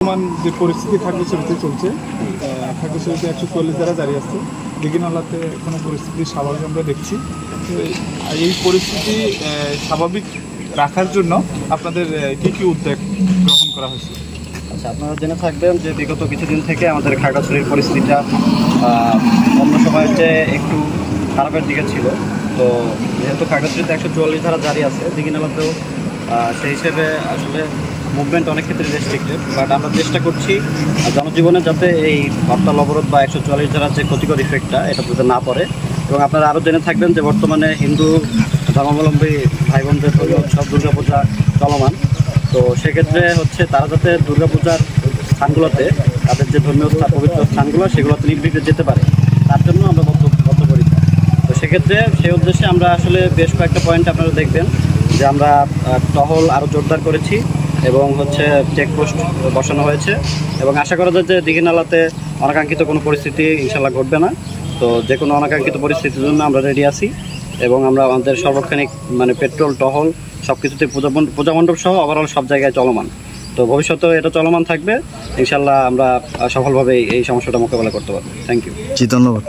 বর্তমান যে পরিস্থিতি খাগড়াছড়িতে চলছে, খাগড়াছড়িতে 144 ধারা জারি আছে। দীঘিনালাতে কোনো পরিস্থিতি স্বাভাবিক আমরা দেখছি। এই পরিস্থিতি স্বাভাবিক রাখার জন্য আপনাদের কী কী উদ্যোগ গ্রহণ করা হয়েছে? আচ্ছা, আপনারা জেনে থাকবেন যে বিগত কিছুদিন থেকে আমাদের খাগড়াছড়ির পরিস্থিতিটা অন্য সময়ের চেয়ে একটু খারাপের দিকে ছিল। তো যেহেতু খাগড়াছড়িতে 144 ধারা জারি আছে, দীঘিনালাতেও সেই হিসেবে আসলে মুভমেন্ট অনেক ক্ষেত্রে রেস্ট্রিক্টেড। বাট আমরা চেষ্টা করছি জনজীবনে যাতে এই হরতাল অবরোধ বা 144 ধারার যে ক্ষতিকর ইফেক্টটা এটা যাতে না পড়ে। এবং আপনারা আরও জেনে থাকবেন যে বর্তমানে হিন্দু ধর্মাবলম্বী ভাই বোনদের উৎসব দুর্গাপূজা চলমান। তো সেক্ষেত্রে হচ্ছে তারা যাতে দুর্গাপূজার স্থানগুলোতে তাদের যে ধর্মীয় পবিত্র স্থানগুলো সেগুলোতে নির্বিঘ্নে যেতে পারে, তার জন্য আমরা বদ্ধপরিকর। তো সেক্ষেত্রে সেই উদ্দেশ্যে আমরা আসলে বেশ কয়েকটা পয়েন্ট আপনারা দেখবেন যে আমরা টহল আরও জোরদার করেছি এবং হচ্ছে চেকপোস্ট বসানো হয়েছে। এবং আশা করা যায় যে দীঘিনালাতে অনাকাঙ্ক্ষিত কোনো পরিস্থিতি ইনশাল্লাহ ঘটবে না। তো যে কোনো অনাকাঙ্ক্ষিত পরিস্থিতির জন্য আমরা রেডি আছি এবং আমরা আমাদের সর্বক্ষণিক পেট্রোল টহল সব কিছুতে পূজা মণ্ডপ সহ ওভারঅল সব জায়গায় চলমান। তো ভবিষ্যতেও এটা চলমান থাকবে। ইনশাল্লাহ আমরা সফলভাবে এই সমস্যাটা মোকাবেলা করতে পারবো। Thank you. জি, ধন্যবাদ।